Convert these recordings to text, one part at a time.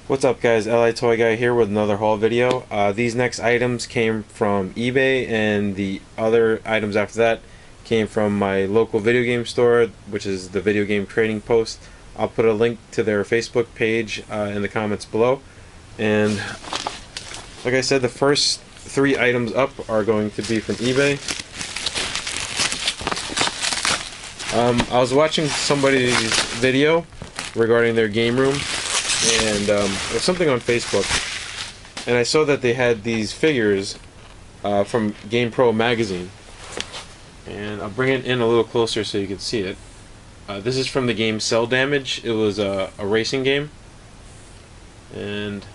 What's up guys, LA Toy Guy here with another haul video. These next items came from eBay, and the other items after that came from my local video game store, which is the Video Game Trading Post. I'll put a link to their Facebook page in the comments below. And like I said, the first three items up are going to be from eBay. I was watching somebody's video regarding their game room, and there's something on Facebook, and I saw that they had these figures from GamePro magazine, and I'll bring it in a little closer so you can see it. This is from the game Cell Damage. It was a racing game, and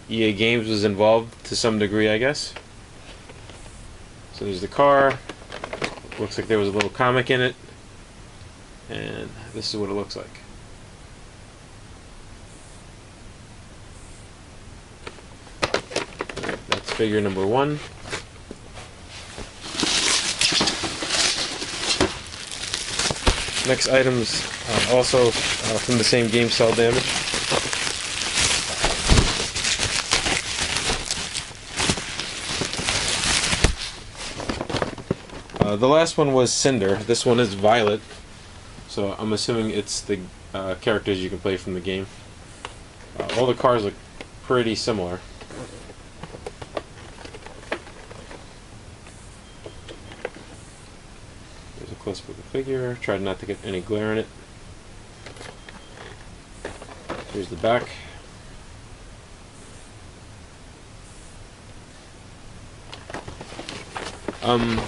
EA Games was involved to some degree, I guess. So there's the car. Looks like there was a little comic in it, and this is what it looks like. That's figure number one. Next items also from the same game, Cell Damage. The last one was Cinder. This one is Violet, so I'm assuming it's the characters you can play from the game. All the cars look pretty similar. There's a close-up of the figure. Tried not to get any glare in it. Here's the back.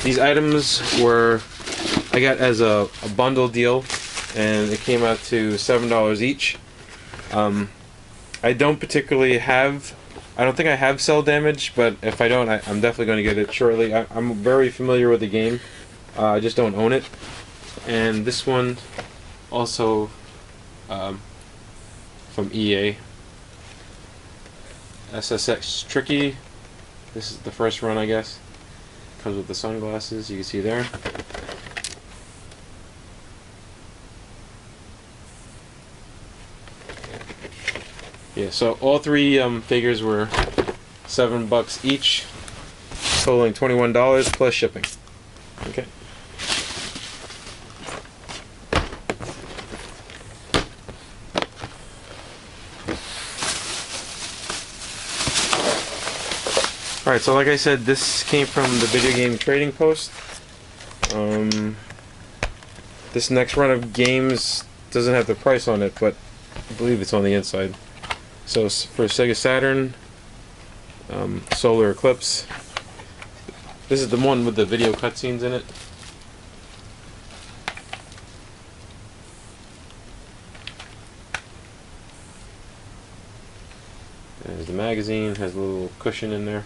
These items I got as a bundle deal, and it came out to $7 each. I don't particularly have, I don't think I have Cell Damage, but if I don't, I'm definitely going to get it shortly. I'm very familiar with the game, I just don't own it. And this one also from EA, SSX Tricky. This is the first run, I guess. Comes with the sunglasses, you can see there. Yeah, so all three figures were $7 each, totaling $21 plus shipping. Okay. Alright, so like I said, this came from the Video Game Trading Post. This next run of games doesn't have the price on it, but I believe it's on the inside. So for Sega Saturn, Solar Eclipse. This is the one with the video cutscenes in it. There's the magazine, has a little cushion in there.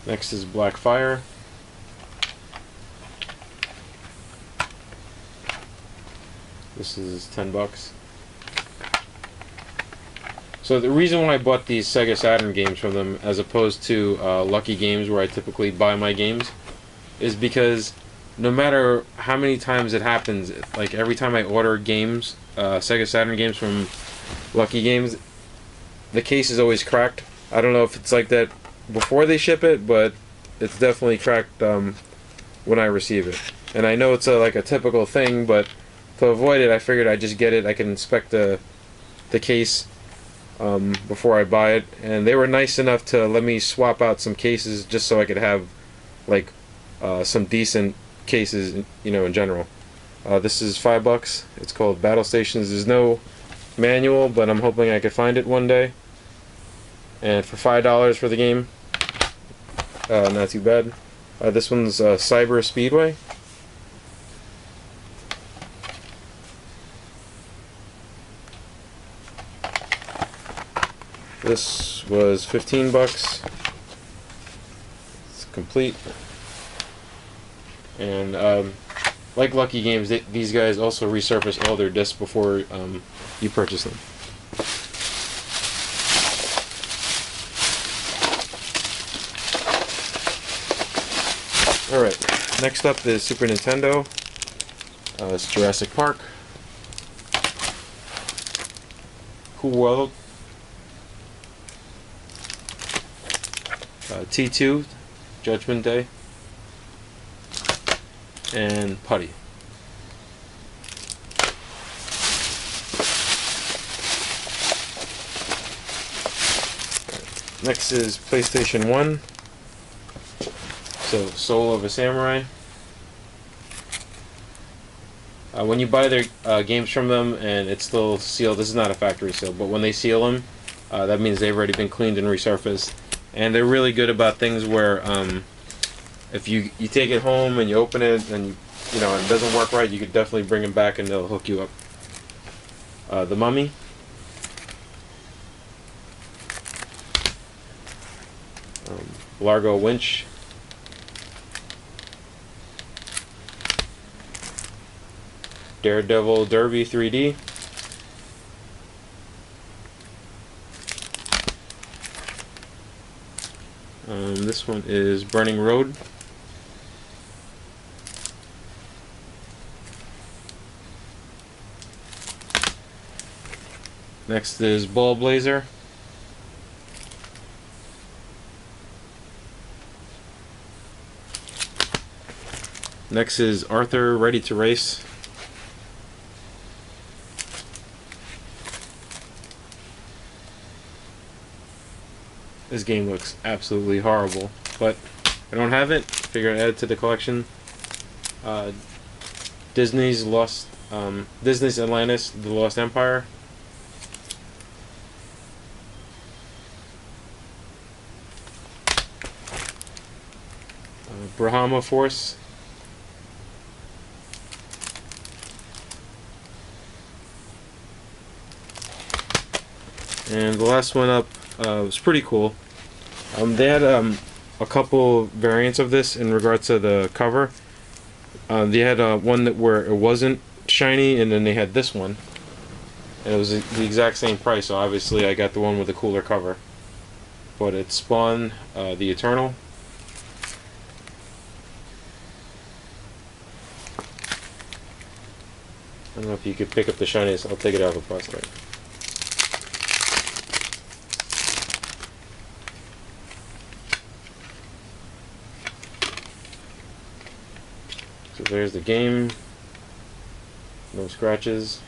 Next is Black Fire. This is $10. So the reason why I bought these Sega Saturn games from them as opposed to Lucky Games, where I typically buy my games, is because no matter how many times it happens, like every time I order games, Sega Saturn games from Lucky Games, the case is always cracked. I don't know if it's like that before they ship it, but it's definitely cracked when I receive it. And I know it's like a typical thing, but to avoid it, I figured I'd just get it. I can inspect the case before I buy it, and they were nice enough to let me swap out some cases just so I could have like some decent cases, you know, in general. This is $5. It's called Battle Stations. There's no manual, but I'm hoping I could find it one day. And for $5 for the game, not too bad. This one's Cyber Speedway. This was $15. It's complete. And like Lucky Games, these guys also resurface all their discs before you purchase them. Alright, next up is Super Nintendo. It's Jurassic Park. Cool World, T2, Judgment Day, and Putty. Next is PlayStation 1. So, Soul of a Samurai. When you buy their games from them and it's still sealed, this is not a factory seal, but when they seal them, that means they've already been cleaned and resurfaced. And they're really good about things where if you take it home and you open it and it doesn't work right, you could definitely bring them back and they'll hook you up. The Mummy. Largo Winch. Daredevil Derby 3D. This one is Burning Road. Next is Ball Blazer. Next is Arthur Ready to Race. This game looks absolutely horrible, but I don't have it. Figured I'd add it to the collection. Disney's Atlantis: The Lost Empire. Brahma Force. And the last one up was pretty cool. They had a couple variants of this in regards to the cover. They had one where it wasn't shiny, and then they had this one. And it was the exact same price, so obviously I got the one with the cooler cover. But it's Spawn the Eternal. I don't know if you could pick up the shiniest. I'll take it out of the plastic. So there's the game. No scratches.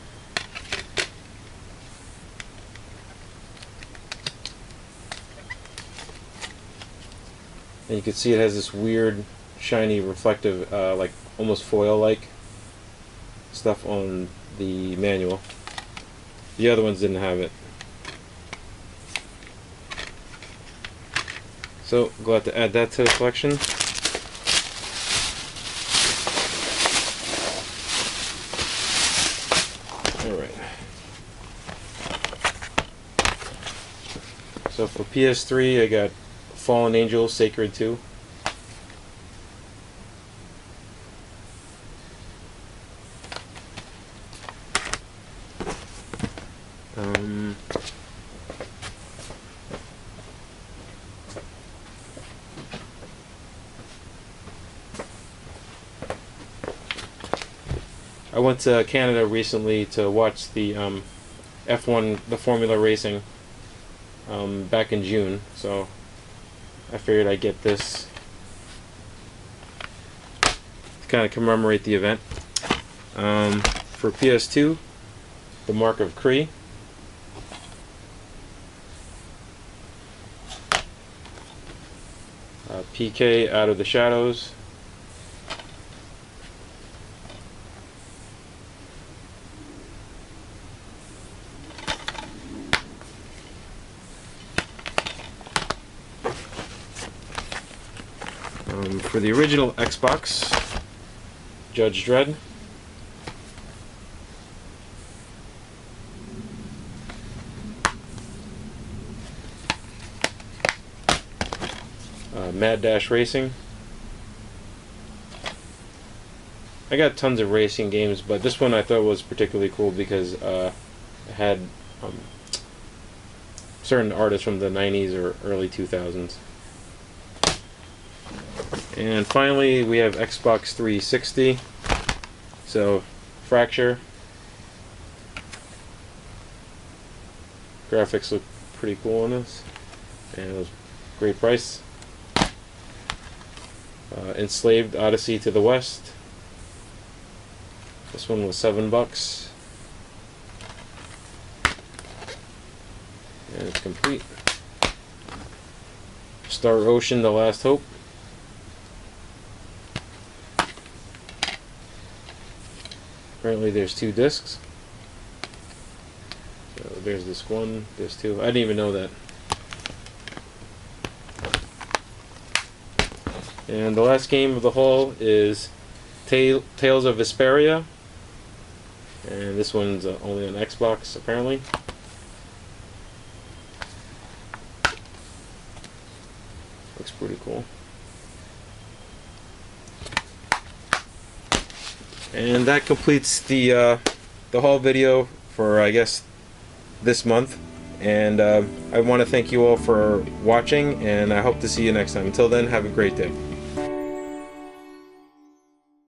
And you can see it has this weird, shiny, reflective, like almost foil-like stuff on the manual. The other ones didn't have it. So glad to add that to the collection. Alright. So for PS3 I got Fallen Angel Sacred 2. I went to Canada recently to watch the F1, the Formula Racing, back in June, so I figured I'd get this to kind of commemorate the event. For PS2, The Mark of Kree. PK Out of the Shadows. For the original Xbox, Judge Dredd. Mad Dash Racing. I got tons of racing games, but this one I thought was particularly cool because it had certain artists from the 90s or early 2000s. And finally, we have Xbox 360. So, Fracture. Graphics look pretty cool on this, and it was a great price. Enslaved Odyssey to the West. This one was $7. And it's complete. Star Ocean: The Last Hope. Apparently there's 2 discs. So there's disc 1, disc 2. I didn't even know that. And the last game of the haul is Tales of Vesperia. And this one's only on Xbox, apparently. Looks pretty cool. And that completes the haul video for, I guess, this month. And I want to thank you all for watching, and I hope to see you next time. Until then, have a great day.